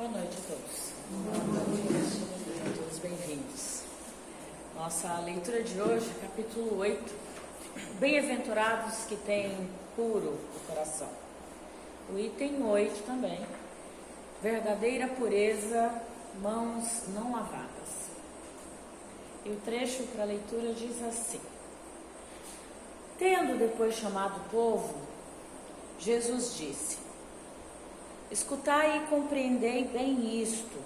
Boa noite a todos. Boa noite. Sejam todos bem-vindos. Nossa leitura de hoje, capítulo 8. Bem-aventurados que têm puro o coração. O item 8 também. Verdadeira pureza, mãos não lavadas. E o trecho para a leitura diz assim: Tendo depois chamado o povo, Jesus disse: Escutai e compreendei bem isto.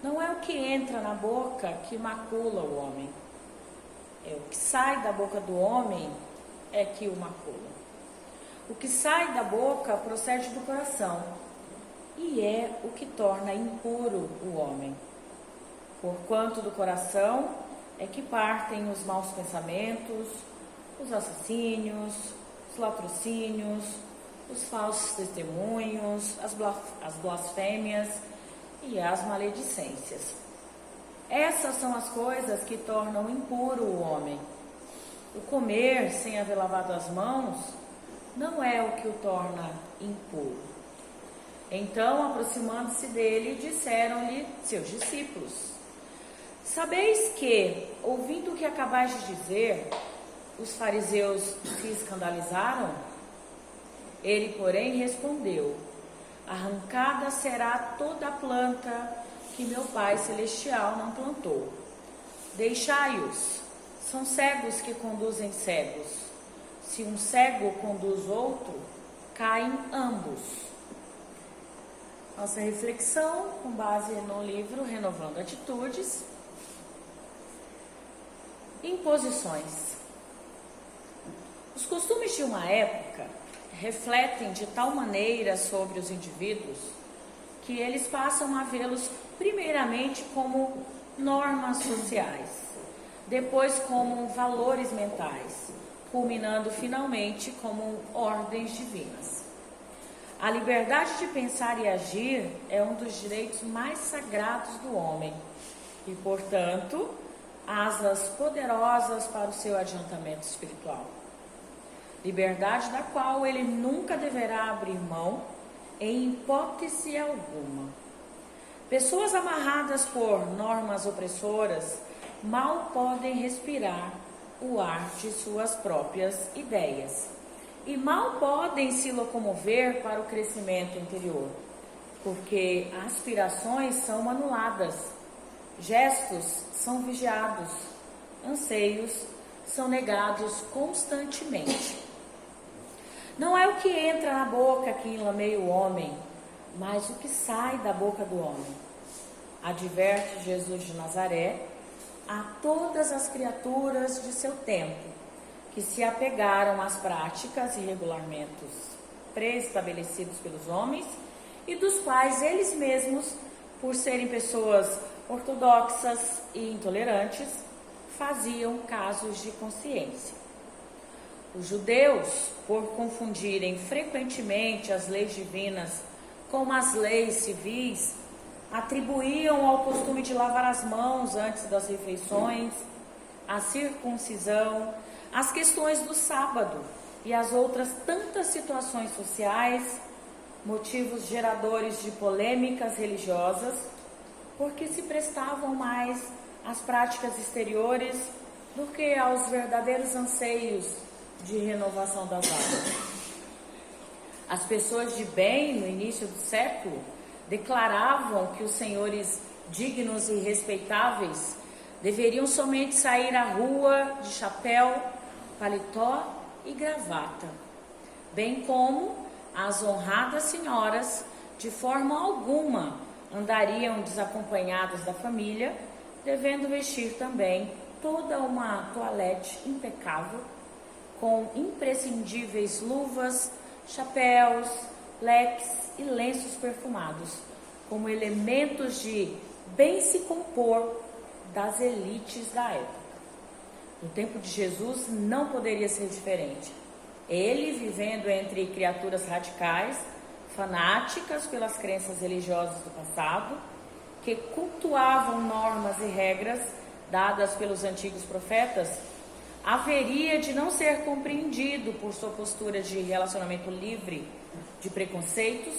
Não é o que entra na boca que macula o homem. É o que sai da boca do homem é que o macula. O que sai da boca procede do coração, e é o que torna impuro o homem. Porquanto do coração é que partem os maus pensamentos, os assassínios, os latrocínios, os falsos testemunhos, as blasfêmias e as maledicências. Essas são as coisas que tornam impuro o homem. O comer sem haver lavado as mãos não é o que o torna impuro. Então, aproximando-se dele, disseram-lhe seus discípulos: Sabeis que, ouvindo o que acabais de dizer, os fariseus se escandalizaram? Ele, porém, respondeu: Arrancada será toda a planta que meu Pai Celestial não plantou. Deixai-os, são cegos que conduzem cegos. Se um cego conduz outro, caem ambos. Nossa reflexão com base no livro Renovando Atitudes. Imposições. Os costumes de uma época refletem de tal maneira sobre os indivíduos que eles passam a vê-los primeiramente como normas sociais, depois como valores mentais, culminando finalmente como ordens divinas. A liberdade de pensar e agir é um dos direitos mais sagrados do homem e, portanto, asas poderosas para o seu adiantamento espiritual. Liberdade da qual ele nunca deverá abrir mão em hipótese alguma. Pessoas amarradas por normas opressoras mal podem respirar o ar de suas próprias ideias e mal podem se locomover para o crescimento interior, porque aspirações são anuladas, gestos são vigiados, anseios são negados constantemente. Não é o que entra na boca que enlameia o homem, mas o que sai da boca do homem. Adverte Jesus de Nazaré a todas as criaturas de seu tempo que se apegaram às práticas e regulamentos pré-estabelecidos pelos homens e dos quais eles mesmos, por serem pessoas ortodoxas e intolerantes, faziam casos de consciência. Os judeus, por confundirem frequentemente as leis divinas com as leis civis, atribuíam ao costume de lavar as mãos antes das refeições, a circuncisão, as questões do sábado e as outras tantas situações sociais, motivos geradores de polêmicas religiosas, porque se prestavam mais às práticas exteriores do que aos verdadeiros anseios de renovação das almas. As pessoas de bem, no início do século, declaravam que os senhores dignos e respeitáveis deveriam somente sair à rua de chapéu, paletó e gravata, bem como as honradas senhoras, de forma alguma, andariam desacompanhadas da família, devendo vestir também toda uma toalete impecável, com imprescindíveis luvas, chapéus, leques e lenços perfumados, como elementos de bem se compor das elites da época. No tempo de Jesus não poderia ser diferente. Ele, vivendo entre criaturas radicais, fanáticas pelas crenças religiosas do passado, que cultuavam normas e regras dadas pelos antigos profetas, haveria de não ser compreendido por sua postura de relacionamento livre de preconceitos,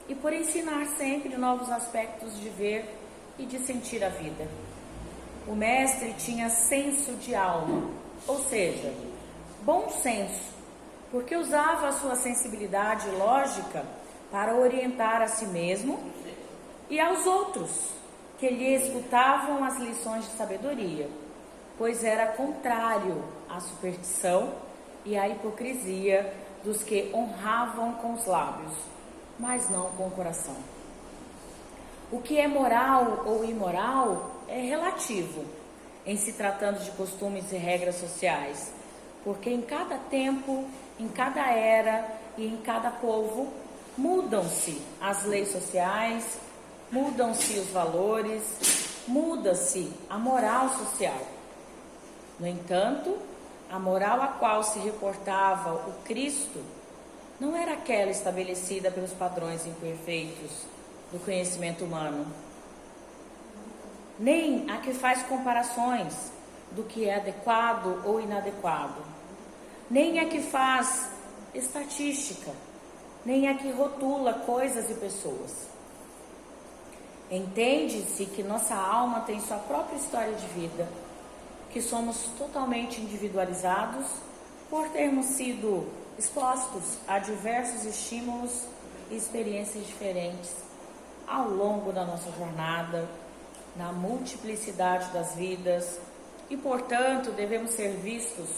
e por ensinar sempre novos aspectos de ver e de sentir a vida. O mestre tinha senso de alma, ou seja, bom senso, porque usava a sua sensibilidade lógica para orientar a si mesmo e aos outros, que lhe escutavam as lições de sabedoria, pois era contrário à superstição e à hipocrisia dos que honravam com os lábios, mas não com o coração. O que é moral ou imoral é relativo, em se tratando de costumes e regras sociais, porque em cada tempo, em cada era e em cada povo, mudam-se as leis sociais, mudam-se os valores, muda-se a moral social. No entanto, a moral a qual se reportava o Cristo não era aquela estabelecida pelos padrões imperfeitos do conhecimento humano, nem a que faz comparações do que é adequado ou inadequado, nem a que faz estatística, nem a que rotula coisas e pessoas. Entende-se que nossa alma tem sua própria história de vida, que somos totalmente individualizados por termos sido expostos a diversos estímulos e experiências diferentes ao longo da nossa jornada, na multiplicidade das vidas, e, portanto, devemos ser vistos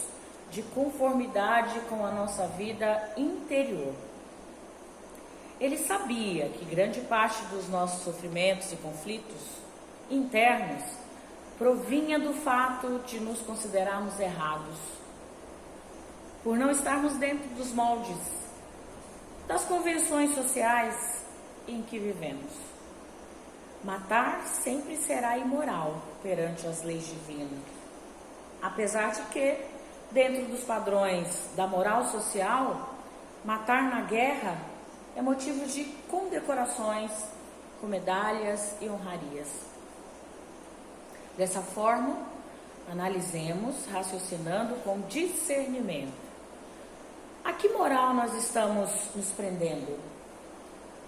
de conformidade com a nossa vida interior. Ele sabia que grande parte dos nossos sofrimentos e conflitos internos provinha do fato de nos considerarmos errados, por não estarmos dentro dos moldes das convenções sociais em que vivemos. Matar sempre será imoral perante as leis divinas, apesar de que, dentro dos padrões da moral social, matar na guerra é motivo de condecorações com medalhas e honrarias. Dessa forma, analisemos, raciocinando com discernimento. A que moral nós estamos nos prendendo?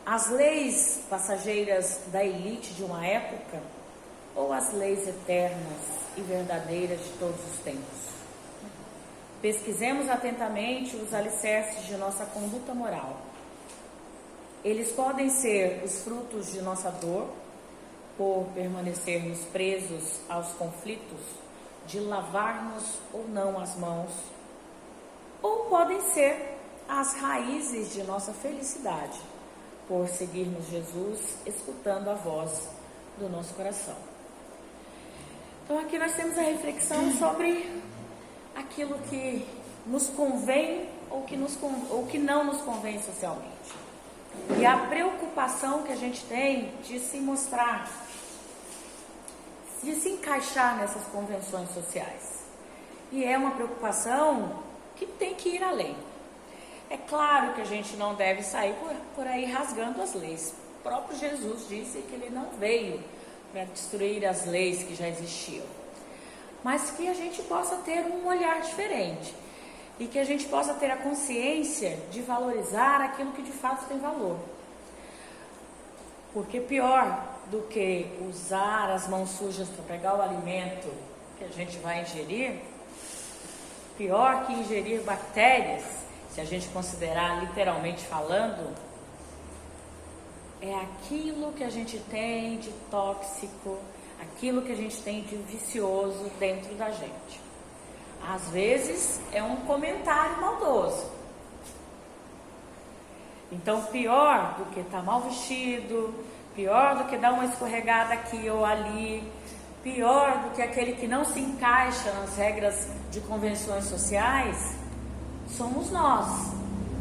As leis passageiras da elite de uma época ou as leis eternas e verdadeiras de todos os tempos? Pesquisemos atentamente os alicerces de nossa conduta moral. Eles podem ser os frutos de nossa dor, por permanecermos presos aos conflitos, de lavarmos ou não as mãos, ou podem ser as raízes de nossa felicidade, por seguirmos Jesus, escutando a voz do nosso coração. Então aqui nós temos a reflexão sobre aquilo que nos convém ou que não nos convém socialmente. E a preocupação que a gente tem de se mostrar, de se encaixar nessas convenções sociais. E é uma preocupação que tem que ir além. É claro que a gente não deve sair por aí rasgando as leis. O próprio Jesus disse que ele não veio para destruir as leis que já existiam, mas que a gente possa ter um olhar diferente e que a gente possa ter a consciência de valorizar aquilo que de fato tem valor. Porque pior do que usar as mãos sujas para pegar o alimento que a gente vai ingerir, pior que ingerir bactérias, se a gente considerar literalmente falando, é aquilo que a gente tem de tóxico, aquilo que a gente tem de vicioso dentro da gente. Às vezes é um comentário maldoso. Então, pior do que estar mal vestido, pior do que dar uma escorregada aqui ou ali, pior do que aquele que não se encaixa nas regras de convenções sociais, somos nós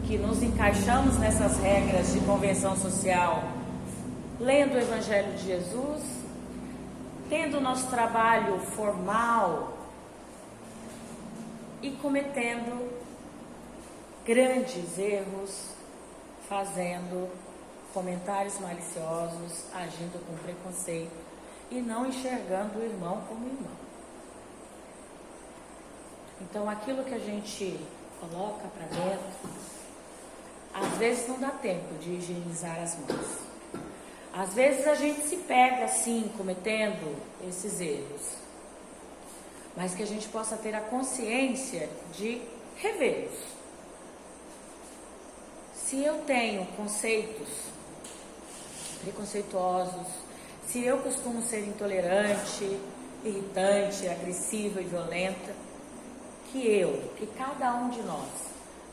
que nos encaixamos nessas regras de convenção social, lendo o Evangelho de Jesus, tendo o nosso trabalho formal e cometendo grandes erros, fazendo comentários maliciosos, agindo com preconceito e não enxergando o irmão como irmão. Então, aquilo que a gente coloca para dentro às vezes não dá tempo de higienizar as mãos. Às vezes a gente se pega assim, cometendo esses erros. Mas que a gente possa ter a consciência de revê-los. Se eu tenho conceitos preconceituosos, se eu costumo ser intolerante, irritante, agressiva e violenta, que cada um de nós,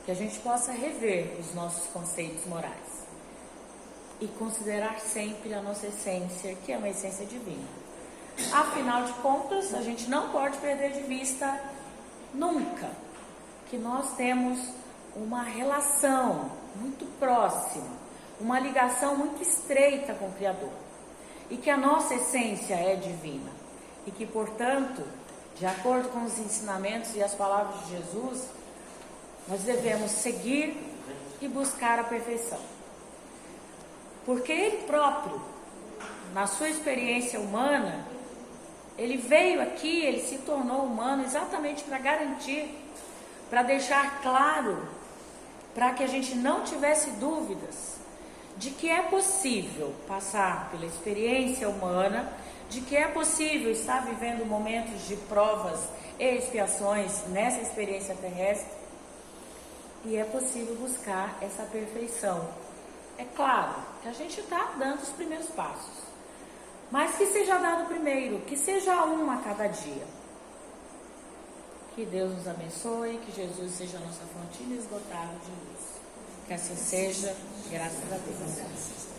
que a gente possa rever os nossos conceitos morais e considerar sempre a nossa essência, que é uma essência divina. Afinal de contas, a gente não pode perder de vista nunca que nós temos uma relação muito próxima, uma ligação muito estreita com o Criador, e que a nossa essência é divina, e que, portanto, de acordo com os ensinamentos e as palavras de Jesus, nós devemos seguir e buscar a perfeição. Porque Ele próprio, na sua experiência humana, Ele veio aqui, Ele se tornou humano exatamente para garantir, para deixar claro, para que a gente não tivesse dúvidas de que é possível passar pela experiência humana, de que é possível estar vivendo momentos de provas e expiações nessa experiência terrestre, e é possível buscar essa perfeição. É claro que a gente está dando os primeiros passos, mas que seja dado primeiro, que seja um a cada dia. Que Deus nos abençoe, que Jesus seja a nossa fonte inesgotável de luz. Que assim seja, graças a Deus.